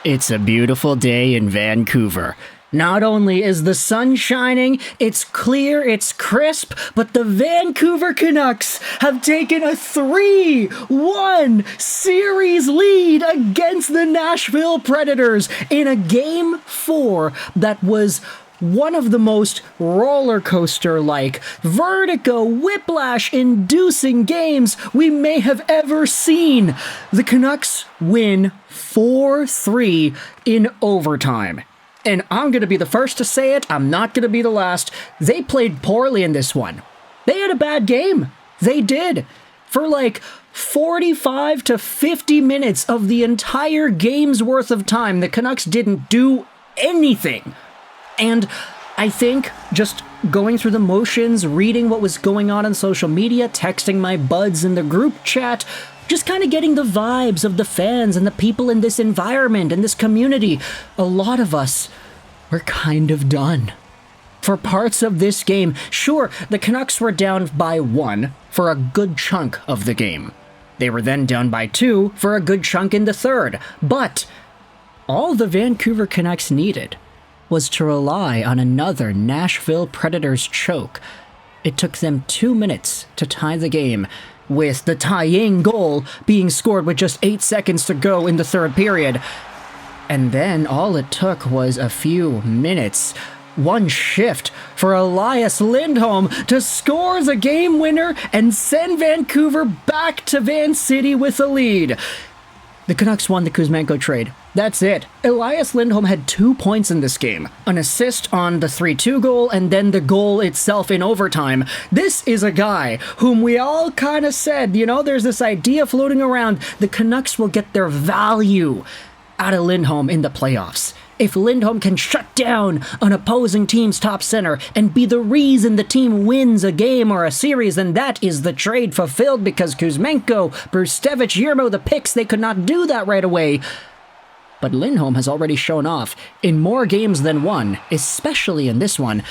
It's a beautiful day in Vancouver. Not only is the sun shining, it's clear, it's crisp, but the Vancouver Canucks have taken a 3-1 series lead against the Nashville Predators in a Game 4 that was one of the most roller coaster-like, vertigo, whiplash-inducing games we may have ever seen. The Canucks win 4-3 in overtime. And I'm going to be the first to say it, I'm not going to be the last. They played poorly in this one. They had a bad game. They did. For like 45 to 50 minutes of the entire game's worth of time, the Canucks didn't do anything. And I think just going through the motions, reading what was going on social media, texting my buds in the group chat, just kind of getting the vibes of the fans and the people in this environment and this community, a lot of us were kind of done. For parts of this game, sure, the Canucks were down by 1 for a good chunk of the game. They were then down by 2 for a good chunk in the third. But all the Vancouver Canucks needed was to rely on another Nashville Predators choke. It took them 2 minutes to tie the game, with the tying goal being scored with just 8 seconds to go in the third period. And then all it took was a few minutes, one shift, for Elias Lindholm to score the game winner and send Vancouver back to Van City with a lead. The Canucks won the Kuzmenko trade. That's it. Elias Lindholm had 2 points in this game. An assist on the 3-2 goal, and then the goal itself in overtime. This is a guy whom we all kind of said, there's this idea floating around, the Canucks will get their value out of Lindholm in the playoffs. If Lindholm can shut down an opposing team's top center and be the reason the team wins a game or a series, then that is the trade fulfilled, because Kuzmenko, Brustevich, Yermo, the picks, they could not do that right away. But Lindholm has already shown off in more games than one, especially in this one,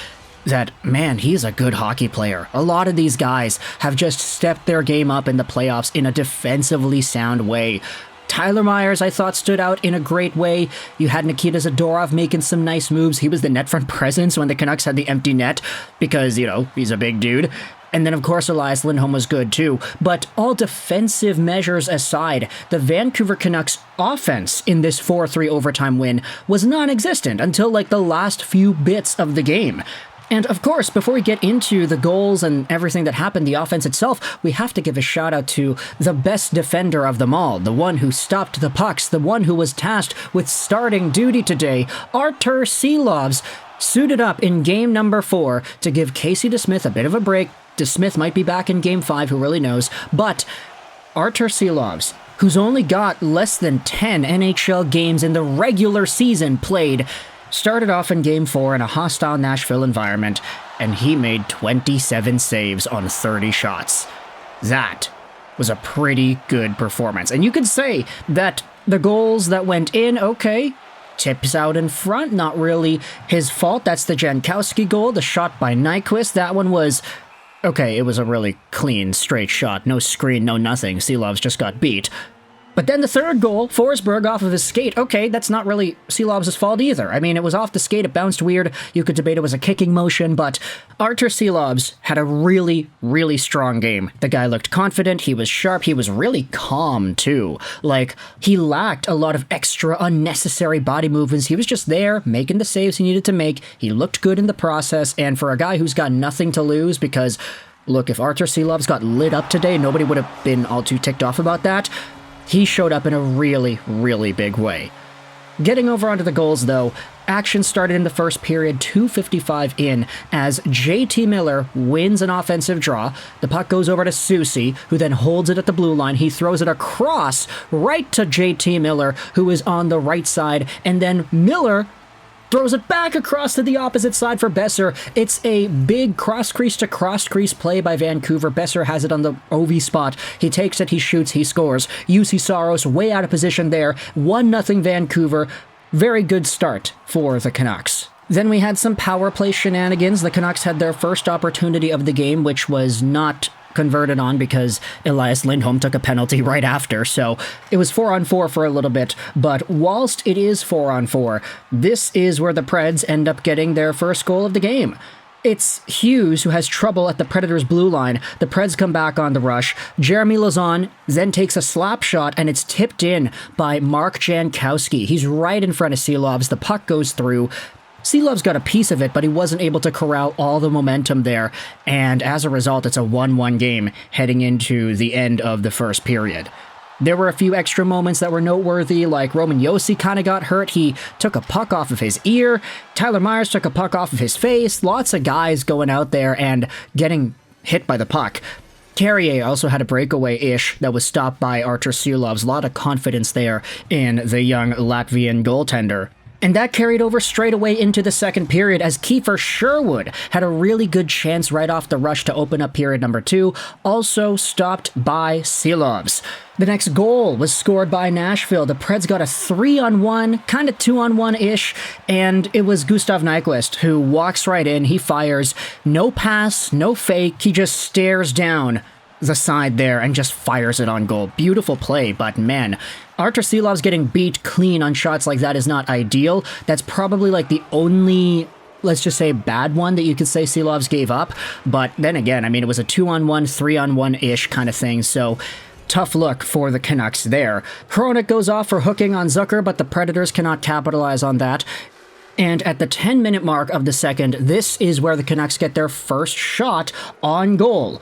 that, man, he's a good hockey player. A lot of these guys have just stepped their game up in the playoffs in a defensively sound way. Tyler Myers, I thought, stood out in a great way. You had Nikita Zadorov making some nice moves. He was the net front presence when the Canucks had the empty net because, he's a big dude. And then, of course, Elias Lindholm was good, too. But all defensive measures aside, the Vancouver Canucks offense in this 4-3 overtime win was non-existent until, the last few bits of the game. And of course, before we get into the goals and everything that happened, the offense itself, we have to give a shout out to the best defender of them all, the one who stopped the pucks, the one who was tasked with starting duty today, Arturs Silovs, suited up in game number 4 to give Casey DeSmith a bit of a break. DeSmith might be back in game 5, who really knows, but Arturs Silovs, who's only got less than 10 NHL games in the regular season played, started off in Game 4 in a hostile Nashville environment, and he made 27 saves on 30 shots. That was a pretty good performance. And you could say that the goals that went in, okay, tips out in front, not really his fault. That's the Jankowski goal, the shot by Nyquist. That one was, okay, it was a really clean, straight shot. No screen, no nothing. Silovs just got beat. But then the third goal, Forsberg off of his skate, okay, that's not really Silovs' fault either. I mean, it was off the skate, it bounced weird, you could debate it was a kicking motion, but Arturs Silovs had a really, really strong game. The guy looked confident, he was sharp, he was really calm too. He lacked a lot of extra unnecessary body movements, he was just there, making the saves he needed to make, he looked good in the process, and for a guy who's got nothing to lose, because, look, if Arturs Silovs got lit up today, nobody would have been all too ticked off about that. He showed up in a really, really big way. Getting over onto the goals, though, action started in the first period, 2:55 in, as JT Miller wins an offensive draw. The puck goes over to Soucy, who then holds it at the blue line. He throws it across right to JT Miller, who is on the right side, and then Miller throws it back across to the opposite side for Boeser. It's a big cross-crease to cross-crease play by Vancouver. Boeser has it on the OV spot. He takes it, he shoots, he scores. Juuse Saros way out of position there. 1-0 Vancouver. Very good start for the Canucks. Then we had some power play shenanigans. The Canucks had their first opportunity of the game, which was not converted on because Elias Lindholm took a penalty right after, so it was 4-on-4 for a little bit. But whilst it is 4-on-4, this is where the Preds end up getting their first goal of the game. It's Hughes who has trouble at the Predators' blue line. The Preds come back on the rush. Jeremy Lauzon then takes a slap shot, and it's tipped in by Mark Jankowski. He's right in front of Silovs. The puck goes through. Silovs got a piece of it, but he wasn't able to corral all the momentum there, and as a result, it's a 1-1 game heading into the end of the first period. There were a few extra moments that were noteworthy, like Roman Josi kind of got hurt. He took a puck off of his ear. Tyler Myers took a puck off of his face. Lots of guys going out there and getting hit by the puck. Carrier also had a breakaway-ish that was stopped by Arturs Silovs. A lot of confidence there in the young Latvian goaltender. And that carried over straight away into the second period as Kiefer Sherwood had a really good chance right off the rush to open up period number 2, also stopped by Silovs. The next goal was scored by Nashville. The Preds got a 3-on-1, kind of 2-on-1-ish, and it was Gustav Nyquist who walks right in. He fires, no pass, no fake, he just stares down the side there and just fires it on goal. Beautiful play, but man, Arturs Silovs getting beat clean on shots like that is not ideal. That's probably like the only, let's just say, bad one that you could say Silovs gave up. But then again, I mean, it was a 2-on-1, 3-on-1-ish kind of thing, so tough look for the Canucks there. Hronek goes off for hooking on Zucker, but the Predators cannot capitalize on that. And at the 10-minute mark of the second, this is where the Canucks get their first shot on goal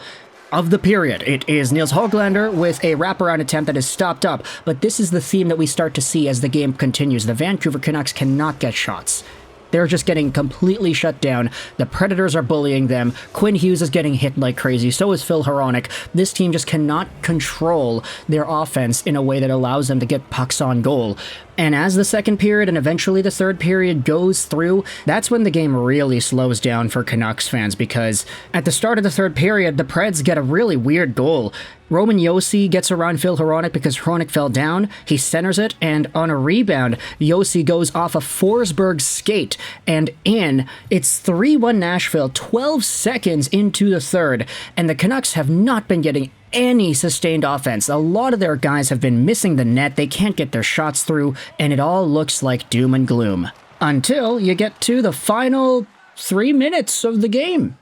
of the period. It is Nils Höglander with a wraparound attempt that is stopped up, but this is the theme that we start to see as the game continues. The Vancouver Canucks cannot get shots. They're just getting completely shut down. The Predators are bullying them. Quinn Hughes is getting hit like crazy. So is Phil Hronek. This team just cannot control their offense in a way that allows them to get pucks on goal. And as the second period and eventually the third period goes through, that's when the game really slows down for Canucks fans, because at the start of the third period, the Preds get a really weird goal. Roman Josi gets around Phil Hronek because Hronek fell down. He centers it, and on a rebound, Josi goes off a Forsberg skate and in. It's 3-1 Nashville, 12 seconds into the third, and the Canucks have not been getting any sustained offense. A lot of their guys have been missing the net, they can't get their shots through, and it all looks like doom and gloom. Until you get to the final 3 minutes of the game.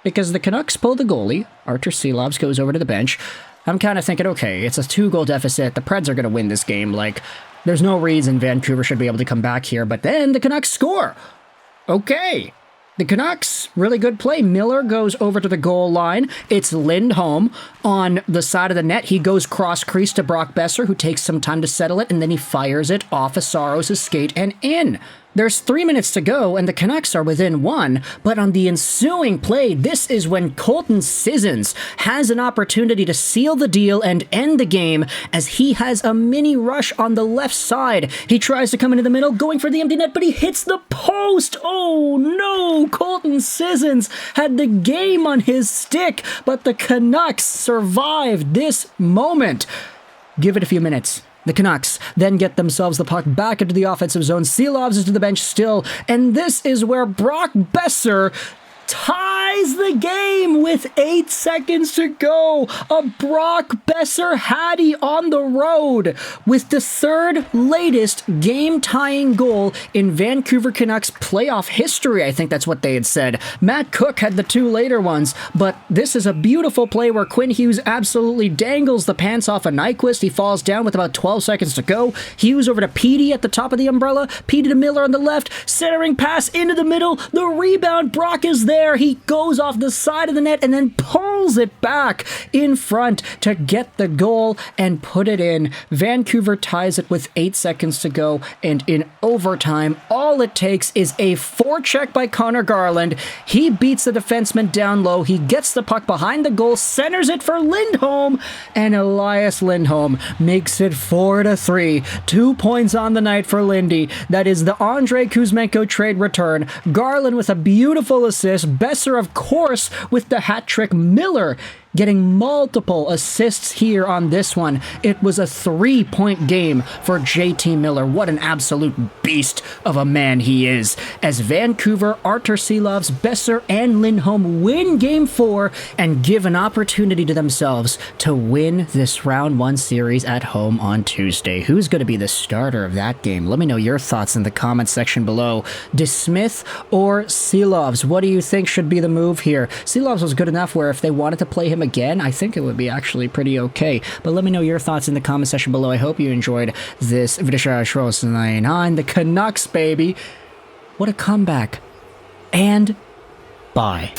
Because the Canucks pull the goalie, Arturs Silovs goes over to the bench. I'm kind of thinking, okay, it's a 2-goal deficit, the Preds are going to win this game, like, there's no reason Vancouver should be able to come back here, but then the Canucks score! Okay. The Canucks, really good play. Miller goes over to the goal line. It's Lindholm on the side of the net. He goes cross-crease to Brock Boeser, who takes some time to settle it, and then he fires it off of Saros' skate and in. There's 3 minutes to go, and the Canucks are within 1, but on the ensuing play, this is when Colton Sissons has an opportunity to seal the deal and end the game, as he has a mini rush on the left side. He tries to come into the middle, going for the empty net, but he hits the post! Oh no! Colton Sissons had the game on his stick, but the Canucks survived this moment. Give it a few minutes. The Canucks then get themselves the puck back into the offensive zone. Silovs is to the bench still, and this is where Brock Boeser ties the game with 8 seconds to go. A Brock Boeser Hattie on the road with the third latest game-tying goal in Vancouver Canucks playoff history. I think that's what they had said. Matt Cook had the 2 later ones, but this is a beautiful play where Quinn Hughes absolutely dangles the pants off of Nyquist. He falls down with about 12 seconds to go. Hughes over to Petey at the top of the umbrella. Petey to Miller on the left. Centering pass into the middle. The rebound. Brock is there. He goes off the side of the net and then pulls it back in front to get the goal and put it in. Vancouver ties it with 8 seconds to go, and in overtime, all it takes is a forecheck by Connor Garland. He beats the defenseman down low. He gets the puck behind the goal, centers it for Lindholm, and Elias Lindholm makes it 4-3. 2 points on the night for Lindy. That is the Andrei Kuzmenko trade return. Garland with a beautiful assist. Boeser, of course, with the hat trick. Miller getting multiple assists here on this one. It was a 3-point game for JT Miller. What an absolute beast of a man he is. As Vancouver, Arturs Silovs, Boeser, and Lindholm win Game 4 and give an opportunity to themselves to win this Round 1 series at home on Tuesday. Who's going to be the starter of that game? Let me know your thoughts in the comments section below. DeSmith or Silovs? What do you think should be the move here? Silovs was good enough where if they wanted to play him again, I think it would be actually pretty okay. But let me know your thoughts in the comment section below. I hope you enjoyed this video. The Canucks, baby. What a comeback. And bye.